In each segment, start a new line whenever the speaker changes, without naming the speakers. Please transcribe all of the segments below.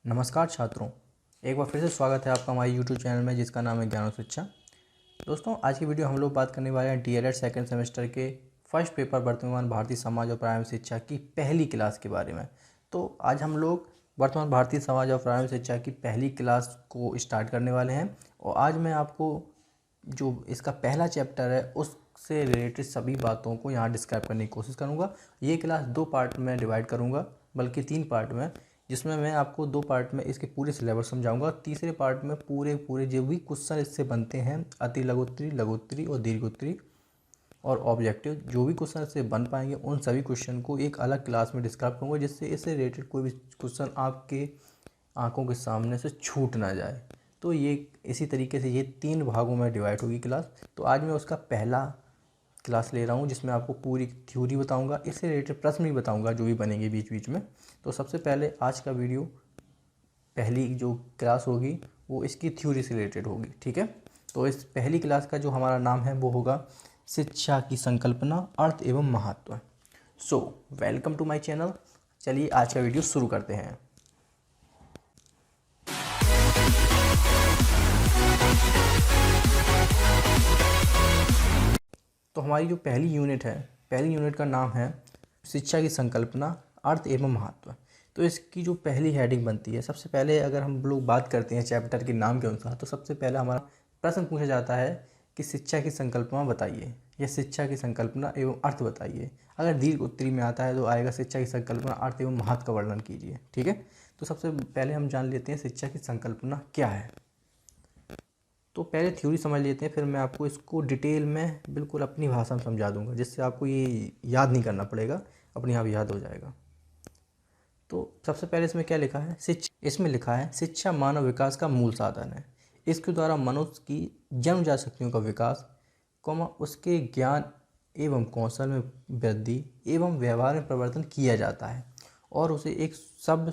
नमस्कार छात्रों, एक बार फिर से स्वागत है आपका हमारे यूट्यूब चैनल में जिसका नाम है ज्ञान और शिक्षा। दोस्तों, आज की वीडियो हम लोग बात करने वाले हैं डीएलएड सेकंड सेमेस्टर के फर्स्ट पेपर वर्तमान भारतीय समाज और प्रारंभिक शिक्षा की पहली क्लास के बारे में। तो आज हम लोग वर्तमान भारतीय समाज और प्रारंभिक शिक्षा की पहली क्लास को स्टार्ट करने वाले हैं और आज मैं आपको जो इसका पहला चैप्टर है उससे रिलेटेड सभी बातों को यहाँ डिस्क्राइब करने की कोशिश करूँगा। ये क्लास 2 पार्ट में डिवाइड करूँगा, बल्कि 3 पार्ट में, जिसमें मैं आपको 2 पार्ट में इसके पूरे सिलेबस समझाऊंगा। तीसरे पार्ट में पूरे जो भी क्वेश्चन इससे बनते हैं, अति लघुत्तरी, लघुत्तरी और दीर्घोत्तरी और ऑब्जेक्टिव, जो भी क्वेश्चन इससे बन पाएंगे उन सभी क्वेश्चन को एक अलग क्लास में डिस्क्राइब करूँगा, जिससे इससे रिलेटेड कोई भी क्वेश्चन आपके आंखों के सामने से छूट ना जाए। तो ये इसी तरीके से ये 3 भागों में डिवाइड होगी क्लास। तो आज मैं उसका पहला क्लास ले रहा हूँ जिसमें आपको पूरी थ्योरी बताऊंगा, इससे रिलेटेड प्रश्न भी बताऊंगा जो भी बनेंगे बीच बीच में। तो सबसे पहले आज का वीडियो, पहली जो क्लास होगी वो इसकी थ्योरी से रिलेटेड होगी, ठीक है। तो इस पहली क्लास का जो हमारा नाम है वो होगा शिक्षा की संकल्पना, अर्थ एवं महत्व। So welcome to my channel. चलिए आज का वीडियो शुरू करते हैं। तो हमारी जो पहली यूनिट है, पहली यूनिट का नाम है शिक्षा की संकल्पना, अर्थ एवं महत्व। तो इसकी जो पहली हेडिंग बनती है, सबसे पहले अगर हम लोग बात करते हैं चैप्टर के नाम के अनुसार, तो सबसे पहले हमारा प्रश्न पूछा जाता है कि शिक्षा की संकल्पना बताइए या शिक्षा की संकल्पना एवं अर्थ बताइए। अगर दीर्घ उत्तरी में आता है तो आएगा शिक्षा की संकल्पना, अर्थ एवं महत्व का वर्णन कीजिए, ठीक है। तो सबसे पहले हम जान लेते हैं शिक्षा की संकल्पना क्या है। तो पहले थ्योरी समझ लेते हैं, फिर मैं आपको इसको डिटेल में बिल्कुल अपनी भाषा में समझा दूंगा, जिससे आपको ये याद नहीं करना पड़ेगा, अपने आप याद हो जाएगा। तो सबसे पहले इसमें क्या लिखा है, इसमें लिखा है शिक्षा मानव विकास का मूल साधन है। इसके द्वारा मनुष्य की जन्मजात शक्तियों का विकास, उसके ज्ञान एवं कौशल में वृद्धि एवं व्यवहार में परिवर्तन किया जाता है और उसे एक सभ्य,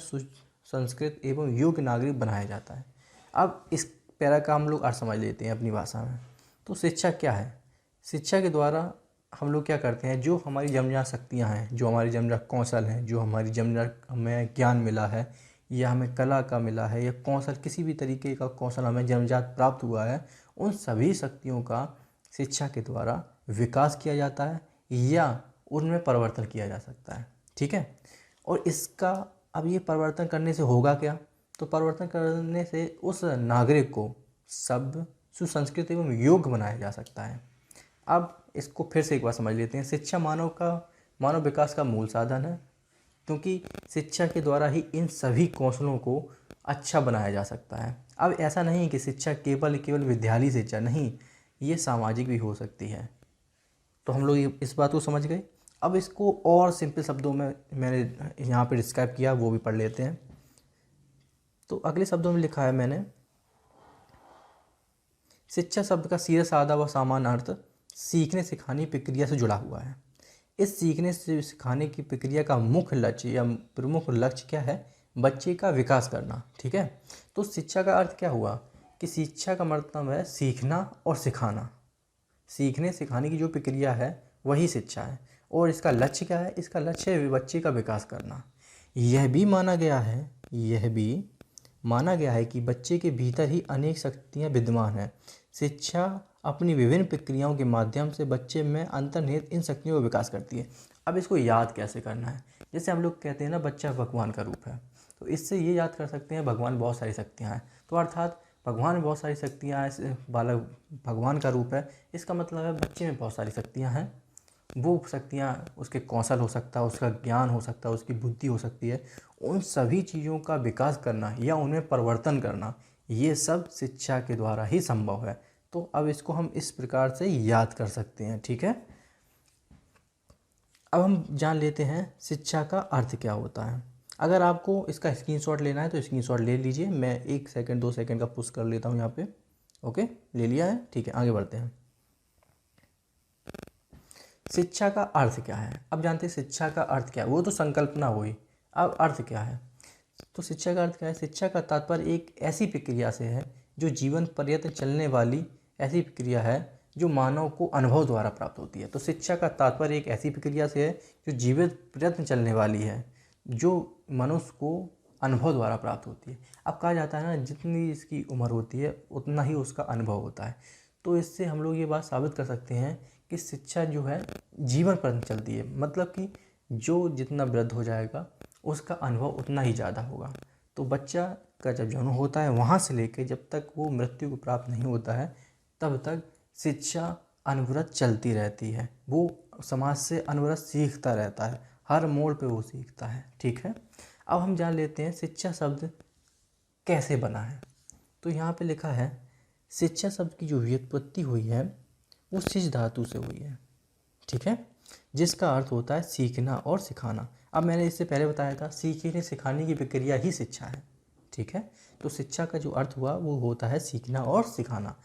संस्कृत एवं योग्य नागरिक बनाया जाता है। अब इस पैरा का हम लोग अर्थ समझ लेते हैं अपनी भाषा में। तो शिक्षा क्या है? शिक्षा के द्वारा हम लोग क्या करते हैं, जो हमारी जन्मजात शक्तियाँ हैं, जो हमारी जन्मजात कौशल हैं, जो हमारी जन्मजात हमें ज्ञान मिला है या हमें कला का मिला है या कौशल, किसी भी तरीके का कौशल हमें जन्मजात प्राप्त हुआ है, उन सभी शक्तियों का शिक्षा के द्वारा विकास किया जाता है या उनमें परिवर्तन किया जा सकता है, ठीक है। और इसका अब ये परिवर्तन करने से होगा क्या? तो परिवर्तन करने से उस नागरिक को सभ्य, सुसंस्कृत एवं योग्य बनाया जा सकता है। अब इसको फिर से एक बार समझ लेते हैं। शिक्षा मानव विकास का मूल साधन है, क्योंकि शिक्षा के द्वारा ही इन सभी कौशलों को अच्छा बनाया जा सकता है। अब ऐसा नहीं कि शिक्षा केवल विद्यालय शिक्षा नहीं, ये सामाजिक भी हो सकती है। तो हम लोग इस बात को समझ गए। अब इसको और सिंपल शब्दों में मैंने यहाँ पे डिस्क्राइब किया, वो भी पढ़ लेते हैं। तो अगले शब्दों में लिखा है मैंने, शिक्षा शब्द का सीधा साधा व सामान्य अर्थ सीखने सिखाने प्रक्रिया से जुड़ा हुआ है। इस सीखने से सिखाने की प्रक्रिया का मुख्य लक्ष्य या प्रमुख लक्ष्य क्या है? बच्चे का विकास करना, ठीक है। तो शिक्षा का अर्थ क्या हुआ कि शिक्षा का मतलब है सीखना और सिखाना। सीखने सिखाने की जो प्रक्रिया है वही शिक्षा है। और इसका लक्ष्य क्या है? इसका लक्ष्य है बच्चे का विकास करना। यह भी माना गया है कि बच्चे के भीतर ही अनेक शक्तियाँ विद्यमान हैं। शिक्षा अपनी विभिन्न प्रक्रियाओं के माध्यम से बच्चे में अंतर्निहित इन शक्तियों का विकास करती है। अब इसको याद कैसे करना है? जैसे हम लोग कहते हैं ना, बच्चा भगवान का रूप है, तो इससे ये याद कर सकते हैं भगवान बहुत सारी शक्तियाँ हैं। तो अर्थात भगवान में बहुत सारी शक्तियाँ हैं, बालक भगवान का रूप है, इसका मतलब है बच्चे में बहुत सारी शक्तियाँ हैं। वो शक्तियाँ, उसके कौशल हो सकता है, उसका ज्ञान हो सकता है, उसकी बुद्धि हो सकती है। उन सभी चीज़ों का विकास करना या उनमें परिवर्तन करना, ये सब शिक्षा के द्वारा ही संभव है। तो अब इसको हम इस प्रकार से याद कर सकते हैं, ठीक है। अब हम जान लेते हैं शिक्षा का अर्थ क्या होता है। अगर आपको इसका स्क्रीनशॉट लेना है तो स्क्रीनशॉट ले लीजिए। मैं 1 सेकंड 2 सेकंड का पुश कर लेता हूँ यहाँ पे। ओके, ले लिया है, ठीक है। आगे बढ़ते हैं। शिक्षा का अर्थ क्या है? अब जानते हैं शिक्षा का अर्थ क्या है। वो तो संकल्पना हुई, अब अर्थ क्या है? तो शिक्षा का अर्थ क्या है? शिक्षा का तात्पर्य एक ऐसी प्रक्रिया से है जो जीवन पर्यंत चलने वाली ऐसी प्रक्रिया है जो मानव को अनुभव द्वारा प्राप्त होती है। तो शिक्षा का तात्पर्य एक ऐसी प्रक्रिया से है जो जीवन पर्यंत चलने वाली है, जो मनुष्य को अनुभव द्वारा प्राप्त होती है। अब कहा जाता है ना, जितनी इसकी उम्र होती है उतना ही उसका अनुभव होता है। तो इससे हम लोग ये बात साबित कर सकते हैं कि शिक्षा जो है जीवन पर्यंत चलती है, मतलब कि जो जितना वृद्ध हो जाएगा उसका अनुभव उतना ही ज़्यादा होगा। तो बच्चा का जब जन्म होता है वहाँ से लेकर जब तक वो मृत्यु को प्राप्त नहीं होता है तब तक शिक्षा अनवरत चलती रहती है। वो समाज से अनवरत सीखता रहता है, हर मोड़ पे वो सीखता है। ठीक है, अब हम जान लेते हैं शिक्षा शब्द कैसे बना है। तो यहाँ पे लिखा है शिक्षा शब्द की जो व्युत्पत्ति हुई है वो सिज धातु से हुई है। ठीक है, जिसका अर्थ होता है सीखना और सिखाना। अब मैंने इससे पहले बताया था सीखने सिखाने की प्रक्रिया ही शिक्षा है। ठीक है, तो शिक्षा का जो अर्थ हुआ वो होता है सीखना और सिखाना।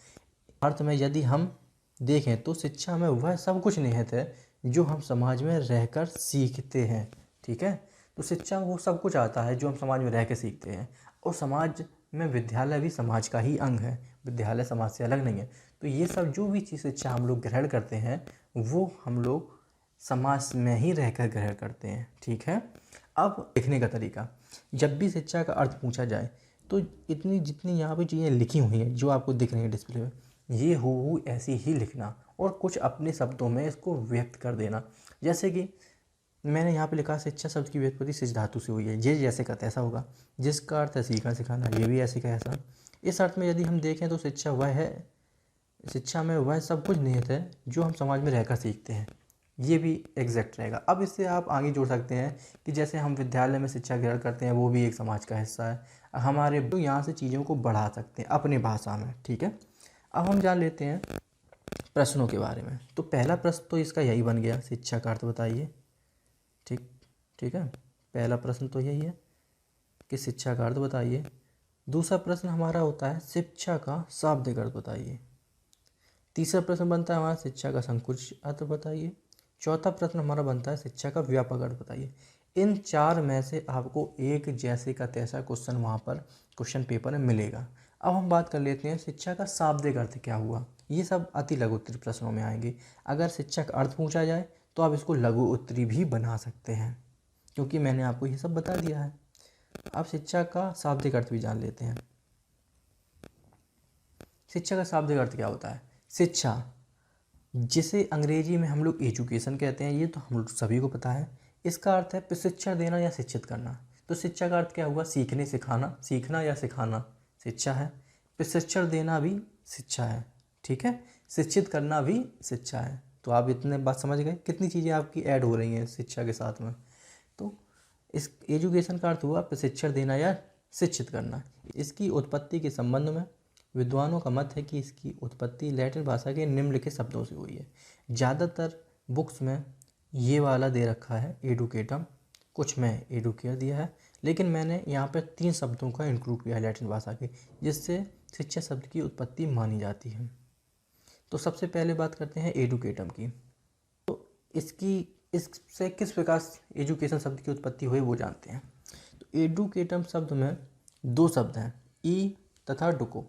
अर्थ में यदि हम देखें तो शिक्षा में वह सब कुछ निहित है जो हम समाज में रहकर सीखते हैं। ठीक है, तो शिक्षा वो सब कुछ आता है जो हम समाज में रह के सीखते हैं, और समाज में विद्यालय भी समाज का ही अंग है, विद्यालय समाज से अलग नहीं है। तो ये सब जो भी चीज़ शिक्षा हम लोग ग्रहण करते हैं वो हम लोग समाज में ही रहकर ग्रहण करते हैं। ठीक है, अब लिखने का तरीका, जब भी शिक्षा का अर्थ पूछा जाए तो इतनी जितनी यहाँ पे चीज़ें लिखी हुई हैं जो आपको दिख रही हैं डिस्प्ले में, ये हूबहू ऐसी ही लिखना और कुछ अपने शब्दों में इसको व्यक्त कर देना। जैसे कि मैंने यहाँ पे लिखा शिक्षा शब्द की व्युत्पत्ति सिज धातु से हुई है, ये जैसे का तैसा होगा, जिसका अर्थ है सीखना सिखाना, ये भी ऐसे का ऐसा। इस अर्थ में यदि हम देखें तो शिक्षा वह है, शिक्षा में वह सब कुछ निहित है जो हम समाज में रहकर सीखते हैं, ये भी एग्जैक्ट रहेगा। अब इससे आप आगे जोड़ सकते हैं कि जैसे हम विद्यालय में शिक्षा ग्रहण करते हैं वो भी एक समाज का हिस्सा है, हमारे तो यहाँ से चीज़ों को बढ़ा सकते हैं अपनी भाषा में। ठीक है, अब हम जान लेते हैं प्रश्नों के बारे में। तो पहला प्रश्न तो इसका यही बन गया, शिक्षा का अर्थ बताइए। ठीक है, पहला प्रश्न तो यही है कि शिक्षा का अर्थ बताइए। दूसरा प्रश्न हमारा होता है शिक्षा का शाब्दिक अर्थ बताइए। तीसरा प्रश्न बनता है हमारा शिक्षा का संकुचित अर्थ बताइए। चौथा प्रश्न हमारा बनता है शिक्षा का व्यापक अर्थ बताइए। इन चार में से आपको एक जैसे का तैसा क्वेश्चन वहाँ पर क्वेश्चन पेपर में मिलेगा। अब हम बात कर लेते हैं शिक्षा का शाब्दिक अर्थ क्या हुआ। ये सब अति लघु उत्तरी प्रश्नों में आएंगे। अगर शिक्षा का अर्थ पूछा जाए तो आप इसको लघु उत्तरी भी बना सकते हैं, क्योंकि मैंने आपको ये सब बता दिया है। अब शिक्षा का शाब्दिक अर्थ भी जान लेते हैं। शिक्षा का शाब्दिक अर्थ क्या होता है? शिक्षा, जिसे अंग्रेजी में हम लोग एजुकेशन कहते हैं, ये तो हम लोग सभी को पता है। इसका अर्थ है प्रशिक्षण देना या शिक्षित करना। तो शिक्षा का अर्थ क्या हुआ? सीखने सिखाना, सीखना या सिखाना शिक्षा है। प्रशिक्षण देना भी शिक्षा है। ठीक है, शिक्षित करना भी शिक्षा है। तो आप इतने बात समझ गए, कितनी चीज़ें आपकी ऐड हो रही हैं शिक्षा के साथ में। तो इस एजुकेशन का अर्थ हुआ प्रशिक्षण देना या शिक्षित करना। इसकी उत्पत्ति के संबंध में विद्वानों का मत है कि इसकी उत्पत्ति लैटिन भाषा के निम्नलिखित शब्दों से हुई है। ज़्यादातर बुक्स में ये वाला दे रखा है एडुकेटम, कुछ में एडुकेयर दिया है, लेकिन मैंने यहाँ पर 3 शब्दों का इंक्लूड किया है लैटिन भाषा के, जिससे शिक्षा शब्द की उत्पत्ति मानी जाती है। तो सबसे पहले बात करते हैं एडुकेटम की। तो इससे किस प्रकार एजुकेशन शब्द की उत्पत्ति हुई वो जानते हैं। तो एडुकेटम शब्द में 2 शब्द हैं, ई तथा डुको।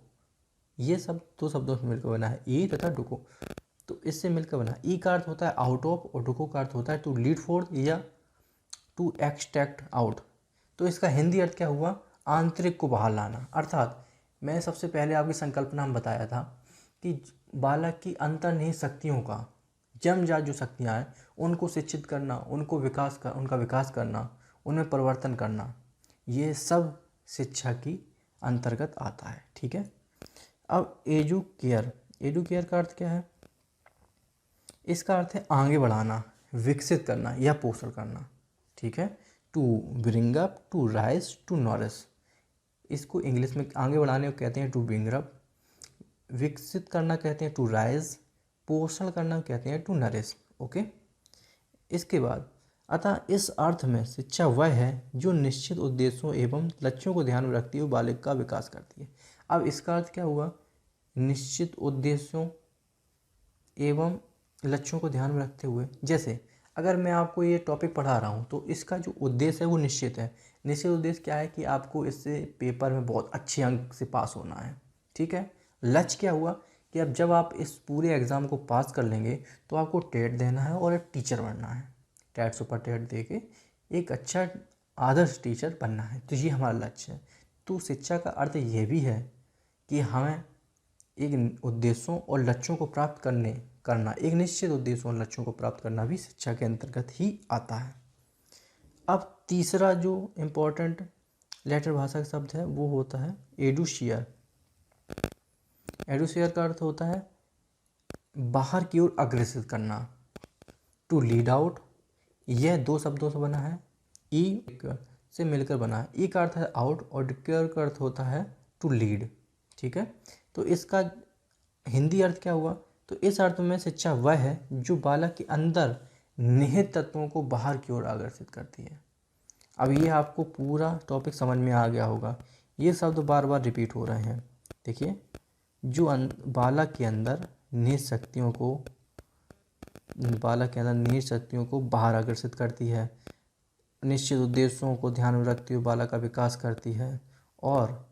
ये सब 2 शब्दों से मिलकर बना है, ई तथा डुको। तो इससे मिलकर बना, ई का अर्थ होता है आउट ऑफ और डुको का अर्थ होता है टू लीड फॉर या टू एक्सट्रैक्ट आउट। तो इसका हिंदी अर्थ क्या हुआ? आंतरिक को बाहर लाना। अर्थात मैंने सबसे पहले आपकी संकल्पना में बताया था कि बालक की अंतर्निहित शक्तियों का, जन्मजात जो शक्तियाँ हैं उनको शिक्षित करना, उनका विकास करना, उनमें परिवर्तन करना, ये सब शिक्षा की अंतर्गत आता है। ठीक है, अब एडुकेयर का अर्थ क्या है? इसका अर्थ है आगे बढ़ाना, विकसित करना या पोषण करना। ठीक है, to bring up, to raise, to nourish. इसको इंग्लिश में आगे बढ़ाने को कहते हैं टू ब्रिंग अप, विकसित करना कहते हैं टू राइज, पोषण करना कहते हैं टू नरिश। ओके, इसके बाद अतः इस अर्थ में शिक्षा वह है जो निश्चित उद्देश्यों एवं लक्ष्यों को ध्यान में रखती हुए बालक का विकास करती है। अब इसका अर्थ क्या हुआ? निश्चित उद्देश्यों एवं लक्ष्यों को ध्यान में रखते हुए, जैसे अगर मैं आपको ये टॉपिक पढ़ा रहा हूँ तो इसका जो उद्देश्य है वो निश्चित है। निश्चित उद्देश्य क्या है कि आपको इससे पेपर में बहुत अच्छे अंक से पास होना है। ठीक है, लक्ष्य क्या हुआ कि अब जब आप इस पूरे एग्ज़ाम को पास कर लेंगे तो आपको टेट देना है और एक टीचर बनना है। टेट सुपर टेट दे के एक अच्छा आदर्श टीचर बनना है, तो ये हमारा लक्ष्य है। तो शिक्षा का अर्थ ये भी है कि हमें एक उद्देश्यों और लक्ष्यों को प्राप्त करना एक निश्चित उद्देश्यों और लक्ष्यों को प्राप्त करना भी शिक्षा के अंतर्गत ही आता है। अब तीसरा जो इम्पोर्टेंट लेटर भाषा का शब्द है वो होता है एडुशियर। एडुशियर का अर्थ होता है बाहर की ओर अग्रसित करना, टू लीड आउट। यह दो शब्दों से बना है, ई से मिलकर बना है। ई का अर्थ है आउट और डिक्योर का अर्थ होता है टू लीड। ठीक है, तो इसका हिंदी अर्थ क्या हुआ? तो इस अर्थ में शिक्षा वह है जो बालक के अंदर निहित तत्वों को बाहर की ओर आकर्षित करती है। अब ये आपको पूरा टॉपिक समझ में आ गया होगा। ये शब्द बार बार रिपीट हो रहे हैं। देखिए, जो बालक के अंदर निहित शक्तियों को बाहर आकर्षित करती है, निश्चित उद्देश्यों को ध्यान में रखते हुए बालक का विकास करती है, और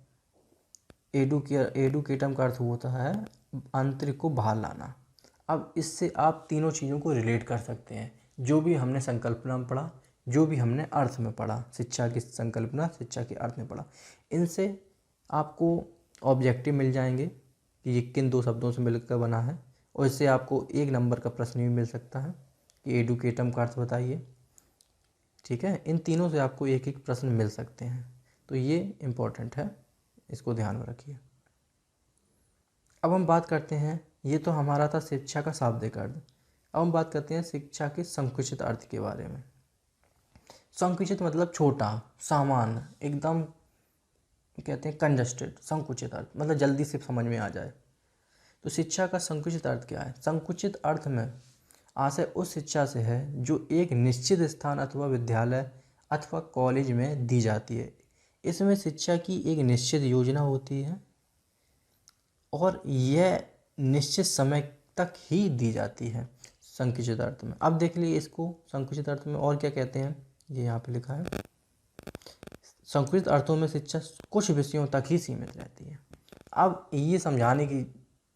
एडुकेटम का अर्थ होता है आंतरिक को बाहर लाना। अब इससे आप तीनों चीज़ों को रिलेट कर सकते हैं, जो भी हमने संकल्पना में पढ़ा, जो भी हमने अर्थ में पढ़ा, शिक्षा की संकल्पना, शिक्षा के अर्थ में पढ़ा, इनसे आपको ऑब्जेक्टिव मिल जाएंगे कि ये किन दो शब्दों से मिलकर बना है, और इससे आपको 1 नंबर का प्रश्न भी मिल सकता है कि एडुकेटम का अर्थ बताइए। ठीक है, इन तीनों से आपको 1-1 प्रश्न मिल सकते हैं, तो ये इम्पोर्टेंट है, इसको ध्यान में रखिए। अब हम बात करते हैं, ये तो हमारा था शिक्षा का शाब्दिक अर्थ। अब हम बात करते हैं शिक्षा के संकुचित अर्थ के बारे में। संकुचित मतलब छोटा, सामान्य, एकदम कहते हैं कंजस्टेड। संकुचित अर्थ मतलब जल्दी से समझ में आ जाए। तो शिक्षा का संकुचित अर्थ क्या है? संकुचित अर्थ में आशय उस शिक्षा से है जो एक निश्चित स्थान अथवा विद्यालय अथवा कॉलेज में दी जाती है। इसमें शिक्षा की एक निश्चित योजना होती है और यह निश्चित समय तक ही दी जाती है संकुचित अर्थ में। अब देख लीजिए इसको संकुचित अर्थ में और क्या कहते हैं, ये यहाँ पे लिखा है। संकुचित अर्थों में शिक्षा कुछ विषयों तक ही सीमित रहती है। अब ये समझाने की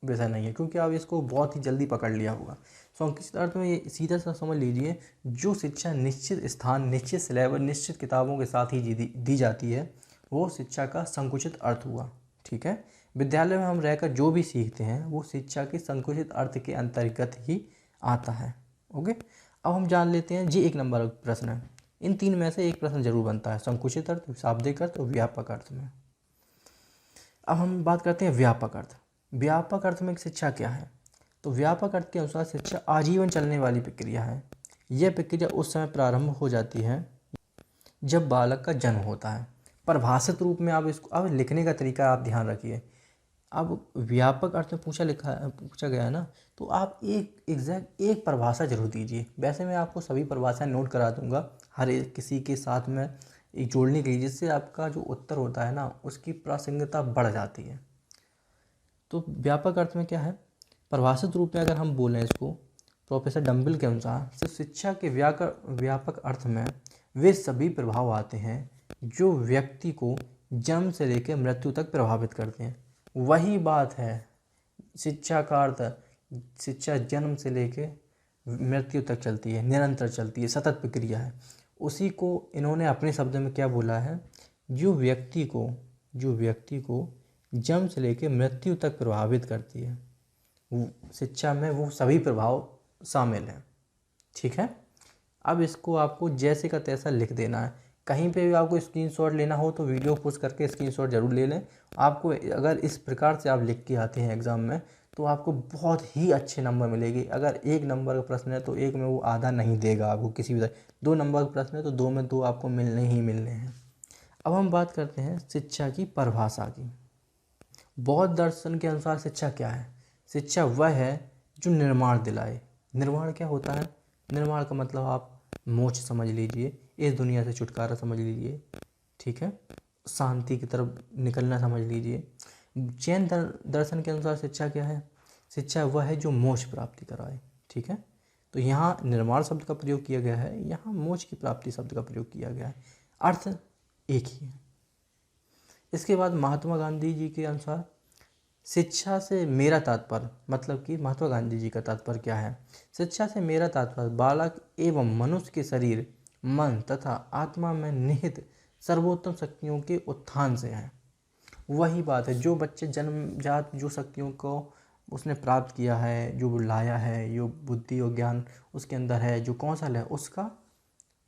विषय नहीं है, क्योंकि आप इसको बहुत ही जल्दी पकड़ लिया होगा। संकुचित अर्थ में ये सीधा सा समझ लीजिए, जो शिक्षा निश्चित स्थान, निश्चित सिलेबस, निश्चित किताबों के साथ ही दी जाती है, वो शिक्षा का संकुचित अर्थ हुआ। ठीक है, विद्यालय में हम रहकर जो भी सीखते हैं वो शिक्षा के संकुचित अर्थ के अंतर्गत ही आता है। ओके, अब हम जान लेते हैं, जी 1 नंबर का प्रश्न है। इन 3 में से एक प्रश्न जरूर बनता है, संकुचित अर्थ, शाब्दिक अर्थ और व्यापक अर्थ में। अब हम बात करते हैं व्यापक अर्थ। व्यापक अर्थ में शिक्षा क्या है? तो व्यापक अर्थ के अनुसार शिक्षा आजीवन चलने वाली प्रक्रिया है। यह प्रक्रिया उस समय प्रारंभ हो जाती है जब बालक का जन्म होता है। परिभाषित रूप में आप इसको, अब लिखने का तरीका आप ध्यान रखिए। अब व्यापक अर्थ में पूछा गया है ना, तो आप एक परिभाषा जरूर दीजिए। वैसे मैं आपको सभी परिभाषाएं नोट करा दूंगा हर एक किसी के साथ में एक जोड़ने के लिए, जिससे आपका जो उत्तर होता है ना उसकी प्रासंगिकता बढ़ जाती है। तो व्यापक अर्थ में क्या है? परिभाषित रूप में अगर हम बोलें इसको, प्रोफेसर डम्बिल के अनुसार सिर्फ शिक्षा के व्यापक अर्थ में वे सभी प्रभाव आते हैं जो व्यक्ति को जन्म से लेकर मृत्यु तक प्रभावित करते हैं। वही बात है, शिक्षा का अर्थ, शिक्षा जन्म से लेकर मृत्यु तक चलती है, निरंतर चलती है, सतत प्रक्रिया है। उसी को इन्होंने अपने शब्द में क्या बोला है, जो व्यक्ति को जन्म से लेकर मृत्यु तक प्रभावित करती है, शिक्षा में वो सभी प्रभाव शामिल हैं। ठीक है, अब इसको आपको जैसे का तैसा लिख देना है। कहीं पे भी आपको स्क्रीनशॉट लेना हो तो वीडियो पोस्ट करके स्क्रीनशॉट जरूर ले लें। आपको अगर इस प्रकार से आप लिख के आते हैं एग्ज़ाम में तो आपको बहुत ही अच्छे नंबर मिलेगी। अगर 1 नंबर का प्रश्न है तो 1 में वो आधा नहीं देगा आपको किसी भी तरह। 2 नंबर का प्रश्न है तो 2 में 2 आपको मिलने ही मिलने हैं। अब हम बात करते हैं शिक्षा की परिभाषा की। बौद्ध दर्शन के अनुसार शिक्षा क्या है? शिक्षा वह है जो निर्माण दिलाए। निर्माण क्या होता है? निर्माण का मतलब आप मोक्ष समझ लीजिए, इस दुनिया से छुटकारा समझ लीजिए। ठीक है, शांति की तरफ निकलना समझ लीजिए। जैन दर्शन के अनुसार शिक्षा क्या है? शिक्षा वह है जो मोक्ष प्राप्ति कराए। ठीक है, तो यहाँ निर्माण शब्द का प्रयोग किया गया है, यहाँ मोक्ष की प्राप्ति शब्द का प्रयोग किया गया है, अर्थ एक ही है। इसके बाद महात्मा गांधी जी के अनुसार शिक्षा से मेरा तात्पर्य, मतलब कि महात्मा गांधी जी का तात्पर्य क्या है? शिक्षा से मेरा तात्पर्य बालक एवं मनुष्य के शरीर मन तथा आत्मा में निहित सर्वोत्तम शक्तियों के उत्थान से है। वही बात है, जो बच्चे जन्मजात जो शक्तियों को उसने प्राप्त किया है, जो लाया है, जो बुद्धि और ज्ञान उसके अंदर है, जो कौशल है, उसका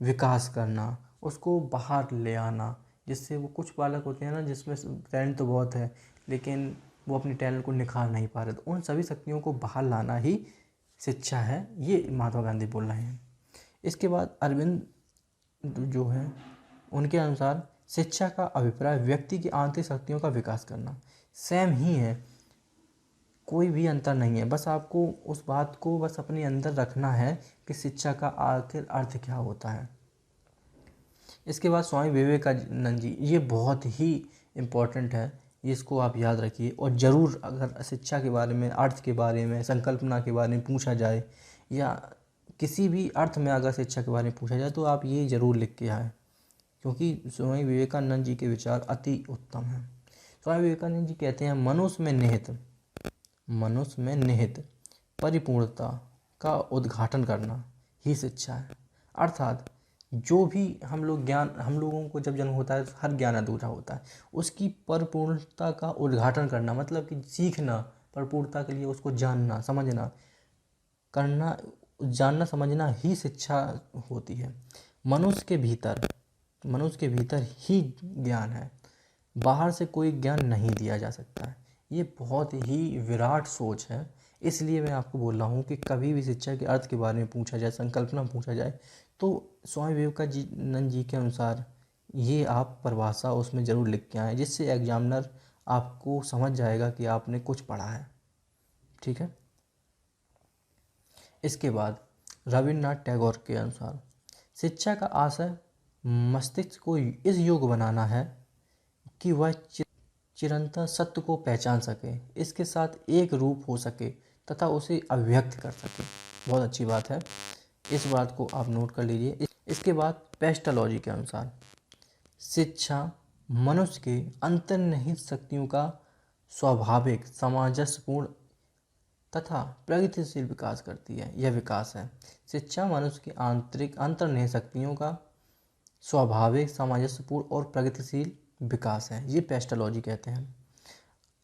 विकास करना, उसको बाहर ले आना। जिससे वो कुछ बालक होते हैं ना जिसमें टैलेंट तो बहुत है लेकिन वो अपने टैलेंट को निखार नहीं पा रहे, तो उन सभी शक्तियों को बाहर लाना ही शिक्षा है, ये महात्मा गांधी बोल रहे हैं। इसके बाद अरविंद जो है उनके अनुसार शिक्षा का अभिप्राय व्यक्ति की आंतरिक शक्तियों का विकास करना। सेम ही है, कोई भी अंतर नहीं है, बस आपको उस बात को बस अपने अंदर रखना है कि शिक्षा का आखिर अर्थ क्या होता है। इसके बाद स्वामी विवेकानंद जी, ये बहुत ही इम्पोर्टेंट है, इसको आप याद रखिए। और ज़रूर अगर शिक्षा के बारे में, अर्थ के बारे में, संकल्पना के बारे में पूछा जाए या किसी भी अर्थ में अगर शिक्षा के बारे में पूछा जाए तो आप ये ज़रूर लिख के आए, क्योंकि स्वामी विवेकानंद जी के विचार अति उत्तम हैं। स्वामी विवेकानंद जी कहते हैं मनुष्य में निहित परिपूर्णता का उद्घाटन करना ही शिक्षा है। अर्थात जो भी हम लोगों को जब जन्म होता है हर ज्ञान अधूरा होता है, उसकी परिपूर्णता का उद्घाटन करना मतलब कि सीखना, परिपूर्णता के लिए उसको जानना समझना करना, जानना समझना ही शिक्षा होती है। मनुष्य के भीतर ही ज्ञान है, बाहर से कोई ज्ञान नहीं दिया जा सकता है। ये बहुत ही विराट सोच है, इसलिए मैं आपको बोल रहा हूँ कि कभी भी शिक्षा के अर्थ के बारे में पूछा जाए, संकल्पना पूछा जाए, तो स्वामी विवेकानंद जी के अनुसार ये आप परिभाषा उसमें ज़रूर लिख के आएँ, जिससे एग्जामिनर आपको समझ जाएगा कि आपने कुछ पढ़ा है। ठीक है। इसके बाद रविन्द्रनाथ टैगोर के अनुसार शिक्षा का आशय मस्तिष्क को इस योग्य बनाना है कि वह चिरंतन सत्य को पहचान सके, इसके साथ एक रूप हो सके तथा उसे अभिव्यक्त कर सके। बहुत अच्छी बात है, इस बात को आप नोट कर लीजिए। इसके बाद पेस्टोलॉजी के अनुसार शिक्षा मनुष्य के अंतर्निहित शक्तियों का स्वाभाविक, सामंजस्यपूर्ण तथा प्रगतिशील विकास करती है। यह विकास है, शिक्षा मनुष्य की आंतरिक अंतर्निहित शक्तियों का स्वाभाविक, सामंजस्यपूर्ण और प्रगतिशील विकास है, ये पेस्टोलॉजी कहते हैं।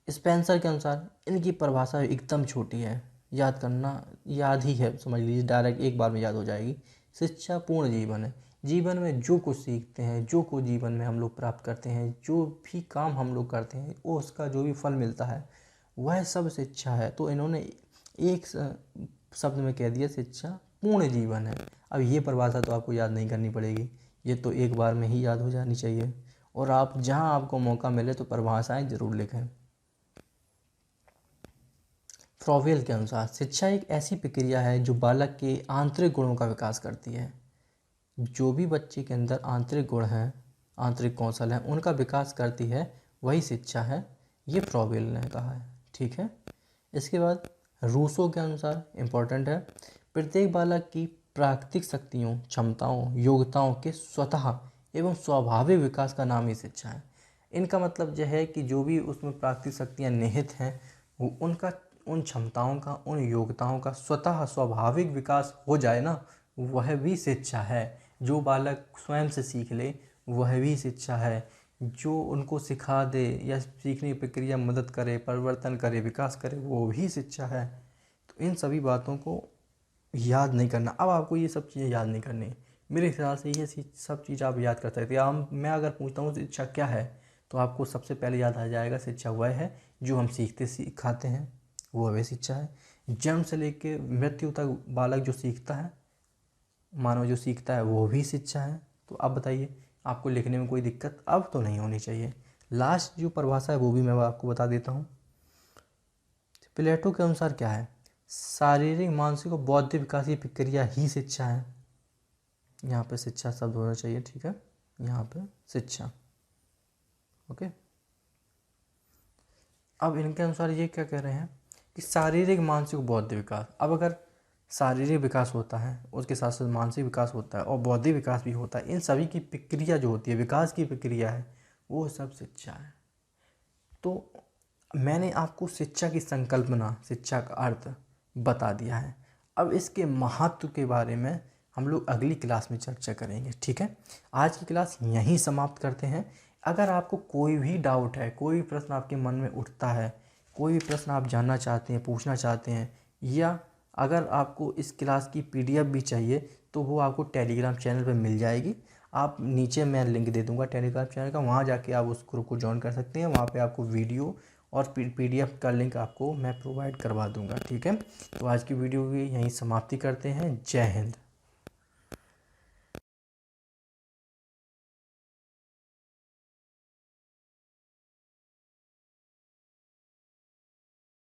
स्पेंसर के अनुसार इनकी परिभाषा एकदम छोटी है, याद करना याद ही है, समझ लीजिए डायरेक्ट एक बार में याद हो जाएगी। शिक्षा पूर्ण जीवन है, जीवन में जो कुछ सीखते हैं, जो कुछ जीवन में हम लोग प्राप्त करते हैं, जो भी काम हम लोग करते हैं, वो उसका जो भी फल मिलता है वह सब शिक्षा है। तो इन्होंने एक शब्द में कह दिया, शिक्षा पूर्ण जीवन है। अब ये परिभाषा तो आपको याद नहीं करनी पड़ेगी, ये तो एक बार में ही याद हो जानी चाहिए। और आप जहाँ आपको मौका मिले तो परिभाषाएं जरूर लिखें। फ्रॉवेल के अनुसार शिक्षा एक ऐसी प्रक्रिया है जो बालक के आंतरिक गुणों का विकास करती है। जो भी बच्चे के अंदर आंतरिक गुण हैं, आंतरिक कौशल हैं, उनका विकास करती है, वही शिक्षा है, ये फ्रॉवेल ने कहा है। ठीक है। इसके बाद रूसो के अनुसार इम्पोर्टेंट है, प्रत्येक बालक की प्राकृतिक शक्तियों, क्षमताओं, योग्यताओं के स्वतः एवं स्वाभाविक विकास का नाम ही शिक्षा है। इनका मतलब यह है कि जो भी उसमें प्राकृतिक शक्तियाँ निहित हैं, वो उनका, उन क्षमताओं का, उन योग्यताओं का स्वतः स्वाभाविक विकास हो जाए ना, वह भी शिक्षा है। जो बालक स्वयं से सीख ले वह भी शिक्षा है। जो उनको सिखा दे या सीखने की प्रक्रिया मदद करे, परिवर्तन करे, विकास करे, वो भी शिक्षा है। तो इन सभी बातों को याद नहीं करना। अब आपको ये सब चीज़ें याद नहीं करनी, मेरे ख्याल से ये सब चीज़ आप याद कर सकते हैं। मैं अगर पूछता हूँ शिक्षा क्या है, तो आपको सबसे पहले याद आ जाएगा शिक्षा वह है जो हम सिखाते हैं, वो भी शिक्षा है। जन्म से लेके मृत्यु तक बालक जो सीखता है, मानव जो सीखता है, वो भी शिक्षा है। तो अब बताइए, आपको लिखने में कोई दिक्कत अब तो नहीं होनी चाहिए। लास्ट जो परिभाषा है वो भी मैं आपको बता देता हूँ। प्लेटो के अनुसार क्या है, शारीरिक, मानसिक और बौद्धिक विकास की प्रक्रिया ही शिक्षा है। यहाँ पे शिक्षा शब्द होना चाहिए, ठीक है, यहाँ पे शिक्षा। ओके। अब इनके अनुसार ये क्या कह रहे हैं कि शारीरिक, मानसिक, बौद्धिक विकास। अब अगर शारीरिक विकास होता है, उसके साथ साथ मानसिक विकास होता है और बौद्धिक विकास भी होता है, इन सभी की प्रक्रिया जो होती है, विकास की प्रक्रिया है, वो सब शिक्षा है। तो मैंने आपको शिक्षा की संकल्पना, शिक्षा का अर्थ बता दिया है। अब इसके महत्व के बारे में हम लोग अगली क्लास में चर्चा करेंगे। ठीक है, आज की क्लास यहीं समाप्त करते हैं। अगर आपको कोई भी डाउट है, कोई भी प्रश्न आपके मन में उठता है, कोई भी प्रश्न आप जानना चाहते हैं, पूछना चाहते हैं, या अगर आपको इस क्लास की पीडीएफ भी चाहिए तो वो आपको टेलीग्राम चैनल पर मिल जाएगी। आप नीचे मैं लिंक दे दूंगा टेलीग्राम चैनल का, वहाँ जाके आप उस ग्रुप को ज्वाइन कर सकते हैं। वहाँ पे आपको वीडियो और पीडीएफ का लिंक आपको मैं प्रोवाइड करवा दूंगा। ठीक है, तो आज की वीडियो की यहीं समाप्ति करते हैं। जय हिंद।